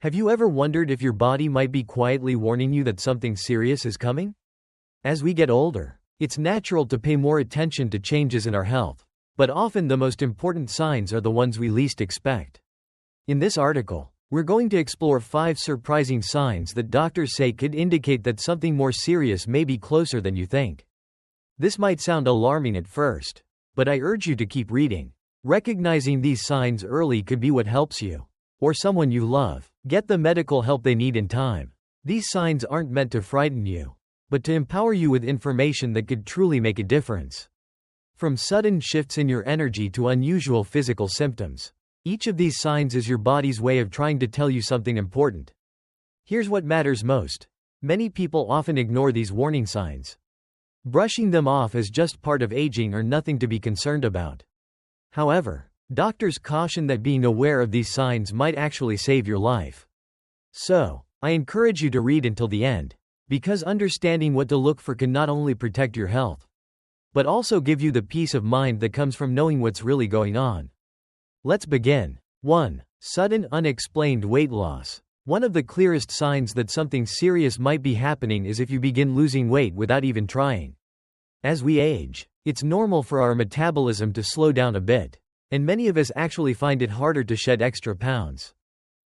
Have you ever wondered if your body might be quietly warning you that something serious is coming? As we get older, it's natural to pay more attention to changes in our health, but often the most important signs are the ones we least expect. In this article, we're going to explore 5 surprising signs that doctors say could indicate that something more serious may be closer than you think. This might sound alarming at first, but I urge you to keep reading. Recognizing these signs early could be what helps you, or someone you love, get the medical help they need in time. These signs aren't meant to frighten you, but to empower you with information that could truly make a difference. From sudden shifts in your energy to unusual physical symptoms, each of these signs is your body's way of trying to tell you something important. Here's what matters most. Many people often ignore these warning signs, brushing them off as just part of aging or nothing to be concerned about. However, doctors caution that being aware of these signs might actually save your life. So, I encourage you to read until the end, because understanding what to look for can not only protect your health, but also give you the peace of mind that comes from knowing what's really going on. Let's begin. 1. Sudden unexplained weight loss. One of the clearest signs that something serious might be happening is if you begin losing weight without even trying. As we age, it's normal for our metabolism to slow down a bit, and many of us actually find it harder to shed extra pounds.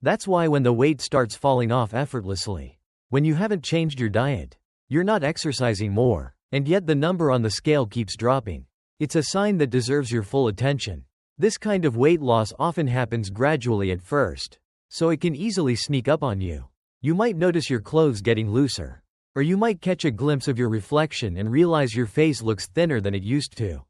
That's why when the weight starts falling off effortlessly, when you haven't changed your diet, you're not exercising more, and yet the number on the scale keeps dropping, it's a sign that deserves your full attention. This kind of weight loss often happens gradually at first, so it can easily sneak up on you. You might notice your clothes getting looser, or you might catch a glimpse of your reflection and realize your face looks thinner than it used to.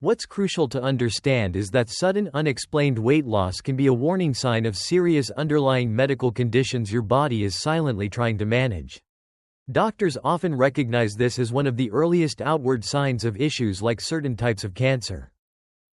What's crucial to understand is that sudden unexplained weight loss can be a warning sign of serious underlying medical conditions your body is silently trying to manage. Doctors often recognize this as one of the earliest outward signs of issues like certain types of cancer,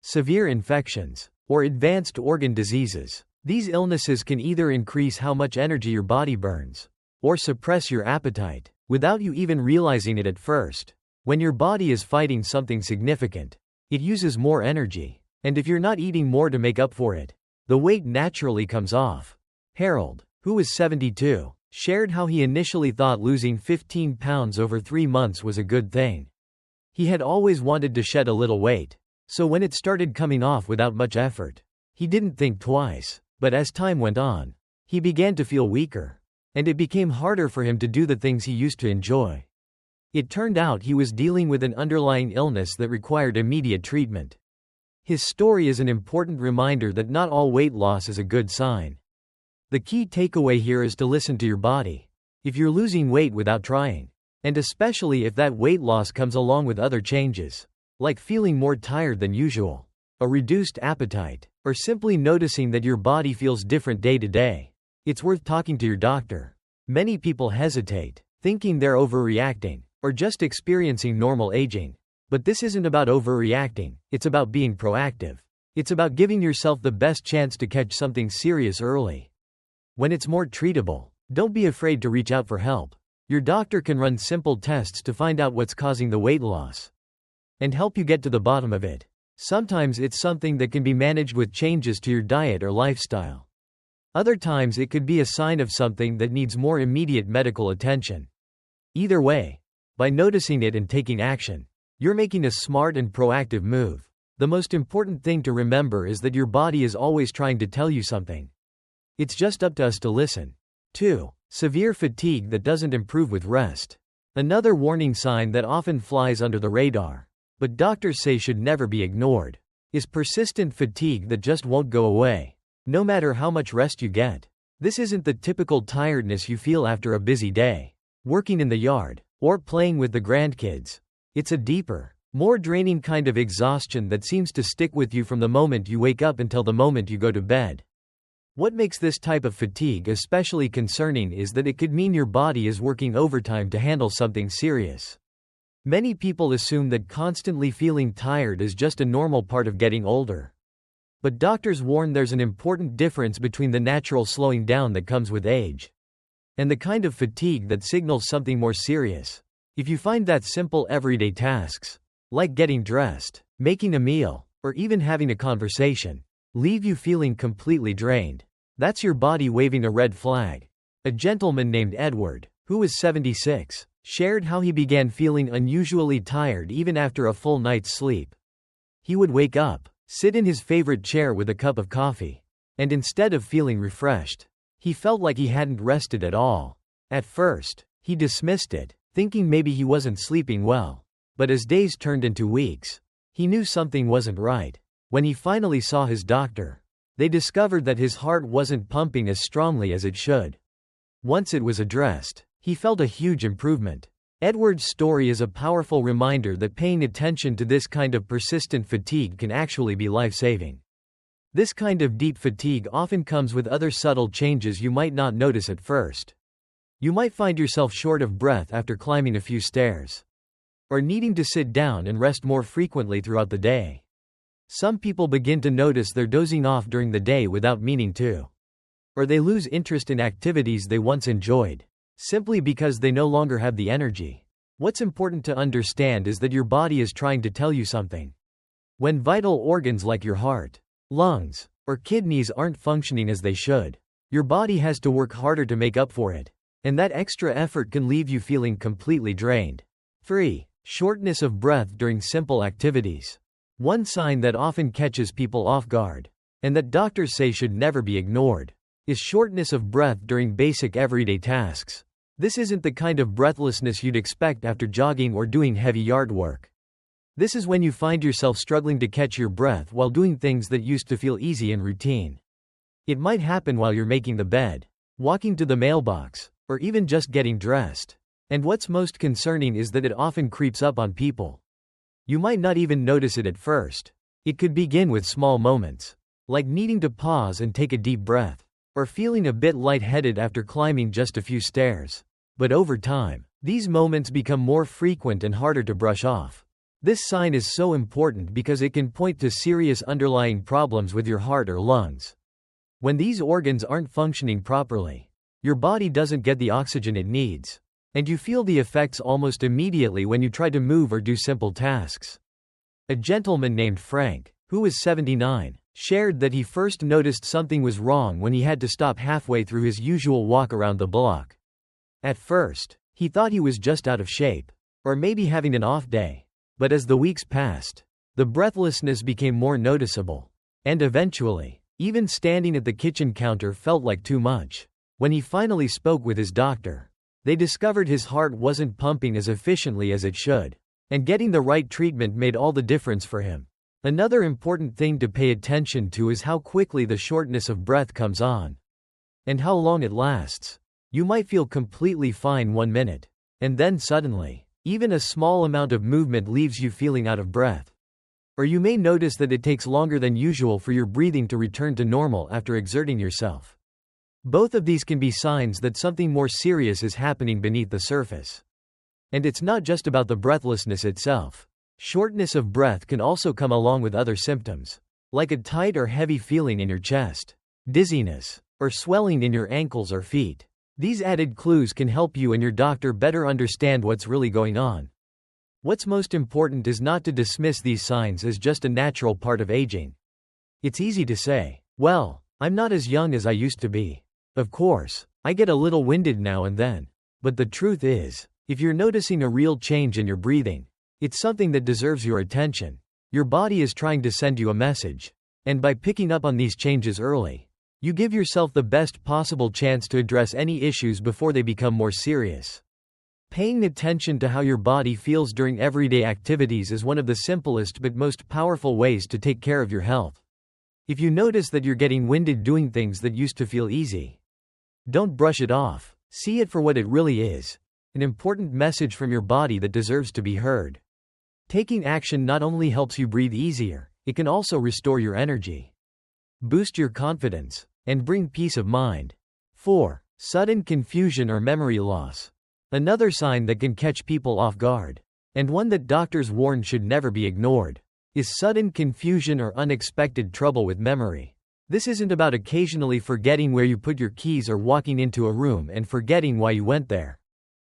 severe infections, or advanced organ diseases. These illnesses can either increase how much energy your body burns, or suppress your appetite, without you even realizing it at first. When your body is fighting something significant, it uses more energy, and if you're not eating more to make up for it, the weight naturally comes off. Harold, who was 72, shared how he initially thought losing 15 pounds over 3 months was a good thing. He had always wanted to shed a little weight, so when it started coming off without much effort, he didn't think twice. But as time went on, he began to feel weaker, and it became harder for him to do the things he used to enjoy. It turned out he was dealing with an underlying illness that required immediate treatment. His story is an important reminder that not all weight loss is a good sign. The key takeaway here is to listen to your body. If you're losing weight without trying, and especially if that weight loss comes along with other changes, like feeling more tired than usual, a reduced appetite, or simply noticing that your body feels different day to day, it's worth talking to your doctor. Many people hesitate, thinking they're overreacting, or just experiencing normal aging. But this isn't about overreacting, it's about being proactive. It's about giving yourself the best chance to catch something serious early. When it's more treatable, don't be afraid to reach out for help. Your doctor can run simple tests to find out what's causing the weight loss, and help you get to the bottom of it. Sometimes it's something that can be managed with changes to your diet or lifestyle. Other times it could be a sign of something that needs more immediate medical attention. Either way, by noticing it and taking action, you're making a smart and proactive move. The most important thing to remember is that your body is always trying to tell you something. It's just up to us to listen. 2. Severe fatigue that doesn't improve with rest. Another warning sign that often flies under the radar, but doctors say should never be ignored, is persistent fatigue that just won't go away, no matter how much rest you get. This isn't the typical tiredness you feel after a busy day, working in the yard, or playing with the grandkids. It's a deeper, more draining kind of exhaustion that seems to stick with you from the moment you wake up until the moment you go to bed. What makes this type of fatigue especially concerning is that it could mean your body is working overtime to handle something serious. Many people assume that constantly feeling tired is just a normal part of getting older. But doctors warn there's an important difference between the natural slowing down that comes with age, and the kind of fatigue that signals something more serious. If you find that simple everyday tasks, like getting dressed, making a meal, or even having a conversation, leave you feeling completely drained, That's your body waving a red flag. A gentleman named Edward, who was 76, shared how he began feeling unusually tired even after a full night's sleep. He would wake up, sit in his favorite chair with a cup of coffee, and instead of feeling refreshed, he felt like he hadn't rested at all. At first, he dismissed it, thinking maybe he wasn't sleeping well. But as days turned into weeks, he knew something wasn't right. When he finally saw his doctor, they discovered that his heart wasn't pumping as strongly as it should. Once it was addressed, he felt a huge improvement. Edward's story is a powerful reminder that paying attention to this kind of persistent fatigue can actually be life-saving. This kind of deep fatigue often comes with other subtle changes you might not notice at first. You might find yourself short of breath after climbing a few stairs, or needing to sit down and rest more frequently throughout the day. Some people begin to notice they're dozing off during the day without meaning to. Or they lose interest in activities they once enjoyed, simply because they no longer have the energy. What's important to understand is that your body is trying to tell you something. When vital organs like your heart, lungs, or kidneys aren't functioning as they should, your body has to work harder to make up for it. And that extra effort can leave you feeling completely drained. 3. Shortness of breath during simple activities. One sign that often catches people off guard, and that doctors say should never be ignored, is shortness of breath during basic everyday tasks. This isn't the kind of breathlessness you'd expect after jogging or doing heavy yard work. This is when you find yourself struggling to catch your breath while doing things that used to feel easy and routine. It might happen while you're making the bed, walking to the mailbox, or even just getting dressed. And what's most concerning is that it often creeps up on people. You might not even notice it at first. It could begin with small moments, like needing to pause and take a deep breath, or feeling a bit lightheaded after climbing just a few stairs. But over time, these moments become more frequent and harder to brush off. This sign is so important because it can point to serious underlying problems with your heart or lungs. When these organs aren't functioning properly, your body doesn't get the oxygen it needs, and you feel the effects almost immediately when you try to move or do simple tasks. A gentleman named Frank, who was 79, shared that he first noticed something was wrong when he had to stop halfway through his usual walk around the block. At first, he thought he was just out of shape, or maybe having an off day. But as the weeks passed, the breathlessness became more noticeable. And eventually, even standing at the kitchen counter felt like too much. When he finally spoke with his doctor, they discovered his heart wasn't pumping as efficiently as it should, and getting the right treatment made all the difference for him. Another important thing to pay attention to is how quickly the shortness of breath comes on, and how long it lasts. You might feel completely fine 1 minute, and then suddenly, even a small amount of movement leaves you feeling out of breath. Or you may notice that it takes longer than usual for your breathing to return to normal after exerting yourself. Both of these can be signs that something more serious is happening beneath the surface. And it's not just about the breathlessness itself. Shortness of breath can also come along with other symptoms, like a tight or heavy feeling in your chest, dizziness, or swelling in your ankles or feet. These added clues can help you and your doctor better understand what's really going on. What's most important is not to dismiss these signs as just a natural part of aging. It's easy to say, well, I'm not as young as I used to be. Of course, I get a little winded now and then. But the truth is, if you're noticing a real change in your breathing, it's something that deserves your attention. Your body is trying to send you a message. And by picking up on these changes early, you give yourself the best possible chance to address any issues before they become more serious. Paying attention to how your body feels during everyday activities is one of the simplest but most powerful ways to take care of your health. If you notice that you're getting winded doing things that used to feel easy, don't brush it off. See it for what it really is, an important message from your body that deserves to be heard. Taking action not only helps you breathe easier, it can also restore your energy, boost your confidence, and bring peace of mind. 4. Sudden confusion or memory loss. Another sign that can catch people off guard, and one that doctors warn should never be ignored, is sudden confusion or unexpected trouble with memory. This isn't about occasionally forgetting where you put your keys or walking into a room and forgetting why you went there.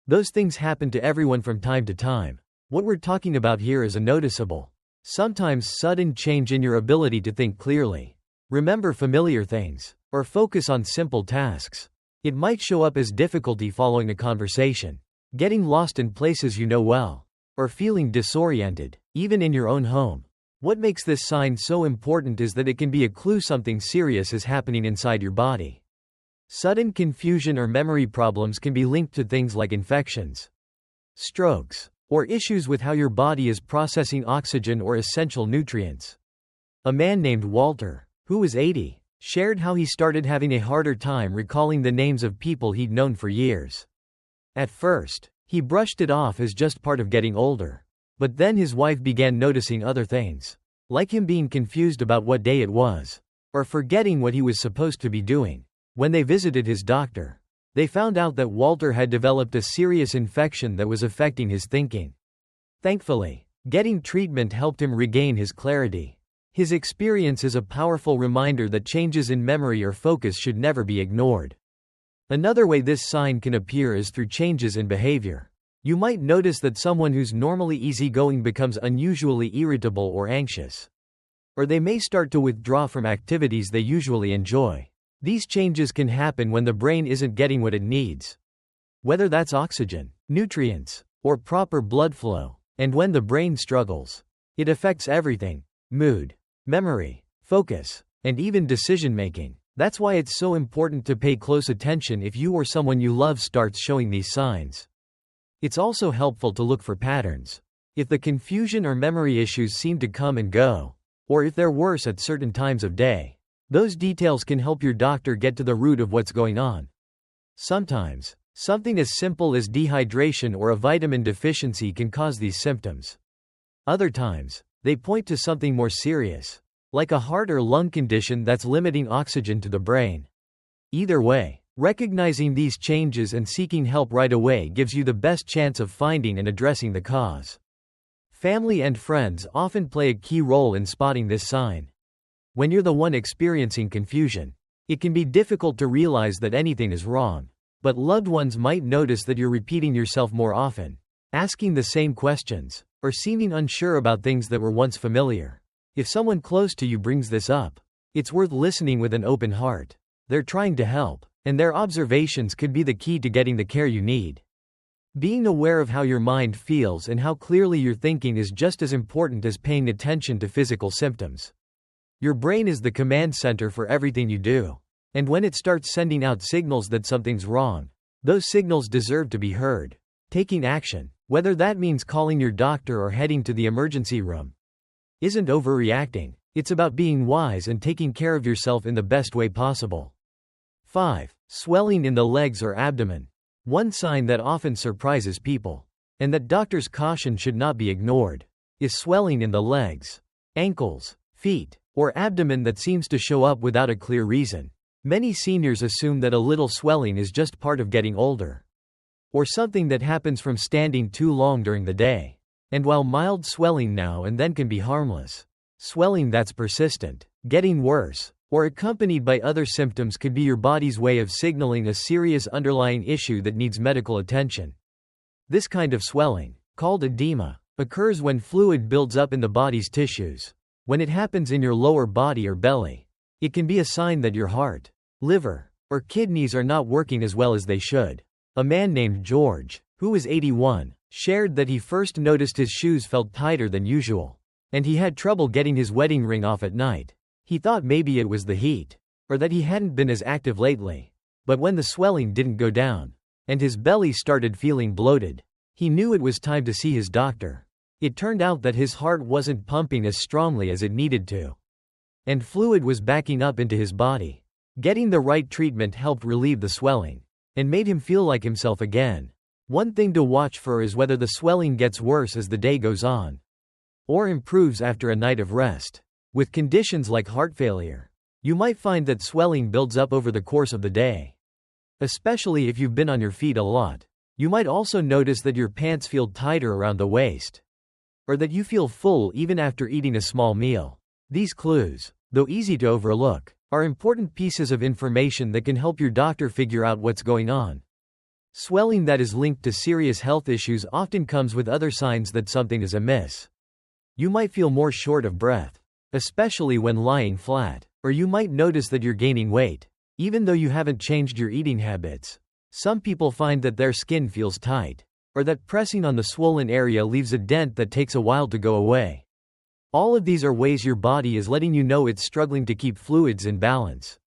Those things happen to everyone from time to time. What we're talking about here is a noticeable, sometimes sudden change in your ability to think clearly, remember familiar things, or focus on simple tasks. It might show up as difficulty following a conversation, getting lost in places you know well, or feeling disoriented, even in your own home. What makes this sign so important is that it can be a clue something serious is happening inside your body. Sudden confusion or memory problems can be linked to things like infections, strokes, or issues with how your body is processing oxygen or essential nutrients. A man named Walter, who was 80, shared how he started having a harder time recalling the names of people he'd known for years. At first, he brushed it off as just part of getting older. But then his wife began noticing other things, like him being confused about what day it was, or forgetting what he was supposed to be doing. When they visited his doctor, they found out that Walter had developed a serious infection that was affecting his thinking. Thankfully, getting treatment helped him regain his clarity. His experience is a powerful reminder that changes in memory or focus should never be ignored. Another way this sign can appear is through changes in behavior. You might notice that someone who's normally easygoing becomes unusually irritable or anxious. Or they may start to withdraw from activities they usually enjoy. These changes can happen when the brain isn't getting what it needs. Whether that's oxygen, nutrients, or proper blood flow. And when the brain struggles, it affects everything: mood, memory, focus, and even decision-making. That's why it's so important to pay close attention if you or someone you love starts showing these signs. It's also helpful to look for patterns. If the confusion or memory issues seem to come and go, or if they're worse at certain times of day, those details can help your doctor get to the root of what's going on. Sometimes, something as simple as dehydration or a vitamin deficiency can cause these symptoms. Other times, they point to something more serious, like a heart or lung condition that's limiting oxygen to the brain. Either way, recognizing these changes and seeking help right away gives you the best chance of finding and addressing the cause. Family and friends often play a key role in spotting this sign. When you're the one experiencing confusion, it can be difficult to realize that anything is wrong. But loved ones might notice that you're repeating yourself more often, asking the same questions, or seeming unsure about things that were once familiar. If someone close to you brings this up, it's worth listening with an open heart. They're trying to help, and their observations could be the key to getting the care you need. Being aware of how your mind feels and how clearly you're thinking is just as important as paying attention to physical symptoms. Your brain is the command center for everything you do. And when it starts sending out signals that something's wrong, those signals deserve to be heard. Taking action, whether that means calling your doctor or heading to the emergency room, isn't overreacting. It's about being wise and taking care of yourself in the best way possible. 5. Swelling in the legs or abdomen. One sign that often surprises people, and that doctors caution should not be ignored, is swelling in the legs, ankles, feet, or abdomen that seems to show up without a clear reason. Many seniors assume that a little swelling is just part of getting older, or something that happens from standing too long during the day. And while mild swelling now and then can be harmless, swelling that's persistent, getting worse, or accompanied by other symptoms could be your body's way of signaling a serious underlying issue that needs medical attention. This kind of swelling, called edema, occurs when fluid builds up in the body's tissues. When it happens in your lower body or belly, it can be a sign that your heart, liver, or kidneys are not working as well as they should. A man named George, who was 81, shared that he first noticed his shoes felt tighter than usual, and he had trouble getting his wedding ring off at night. He thought maybe it was the heat, or that he hadn't been as active lately. But when the swelling didn't go down, and his belly started feeling bloated, he knew it was time to see his doctor. It turned out that his heart wasn't pumping as strongly as it needed to, and fluid was backing up into his body. Getting the right treatment helped relieve the swelling, and made him feel like himself again. One thing to watch for is whether the swelling gets worse as the day goes on, or improves after a night of rest. With conditions like heart failure, you might find that swelling builds up over the course of the day, especially if you've been on your feet a lot. You might also notice that your pants feel tighter around the waist, or that you feel full even after eating a small meal. These clues, though easy to overlook, are important pieces of information that can help your doctor figure out what's going on. Swelling that is linked to serious health issues often comes with other signs that something is amiss. You might feel more short of breath, especially when lying flat, Or you might notice that you're gaining weight, even though you haven't changed your eating habits. Some people find that their skin feels tight, or that pressing on the swollen area leaves a dent that takes a while to go away. All of these are ways your body is letting you know it's struggling to keep fluids in balance.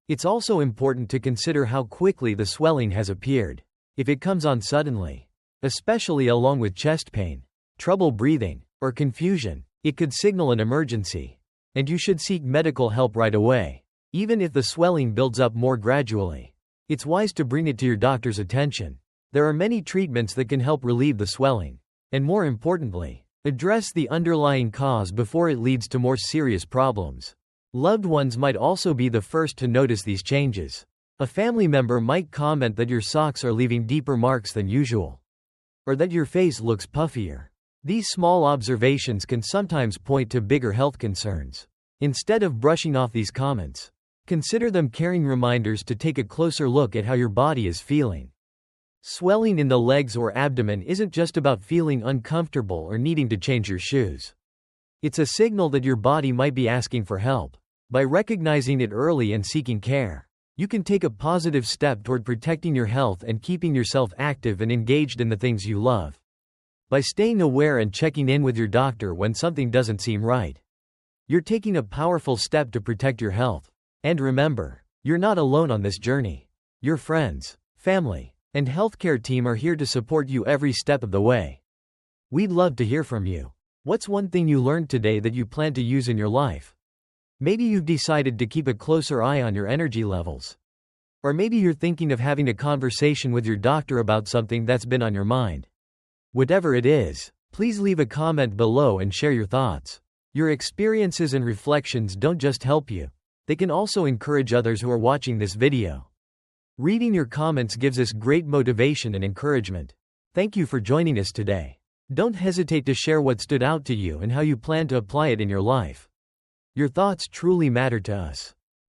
It's also important to consider how quickly the swelling has appeared. If it comes on suddenly, especially along with chest pain, trouble breathing, or confusion, it could signal an emergency, and you should seek medical help right away. Even if the swelling builds up more gradually, it's wise to bring it to your doctor's attention. There are many treatments that can help relieve the swelling, and more importantly, address the underlying cause before it leads to more serious problems. Loved ones might also be the first to notice these changes. A family member might comment that your socks are leaving deeper marks than usual, or that your face looks puffier. These small observations can sometimes point to bigger health concerns. Instead of brushing off these comments, consider them caring reminders to take a closer look at how your body is feeling. Swelling in the legs or abdomen isn't just about feeling uncomfortable or needing to change your shoes. It's a signal that your body might be asking for help. By recognizing it early and seeking care, you can take a positive step toward protecting your health and keeping yourself active and engaged in the things you love. By staying aware and checking in with your doctor when something doesn't seem right, you're taking a powerful step to protect your health. And remember, you're not alone on this journey. Your friends, family, and healthcare team are here to support you every step of the way. We'd love to hear from you. What's one thing you learned today that you plan to use in your life? Maybe you've decided to keep a closer eye on your energy levels. Or maybe you're thinking of having a conversation with your doctor about something that's been on your mind. Whatever it is, please leave a comment below and share your thoughts. Your experiences and reflections don't just help you, they can also encourage others who are watching this video. Reading your comments gives us great motivation and encouragement. Thank you for joining us today. Don't hesitate to share what stood out to you and how you plan to apply it in your life. Your thoughts truly matter to us.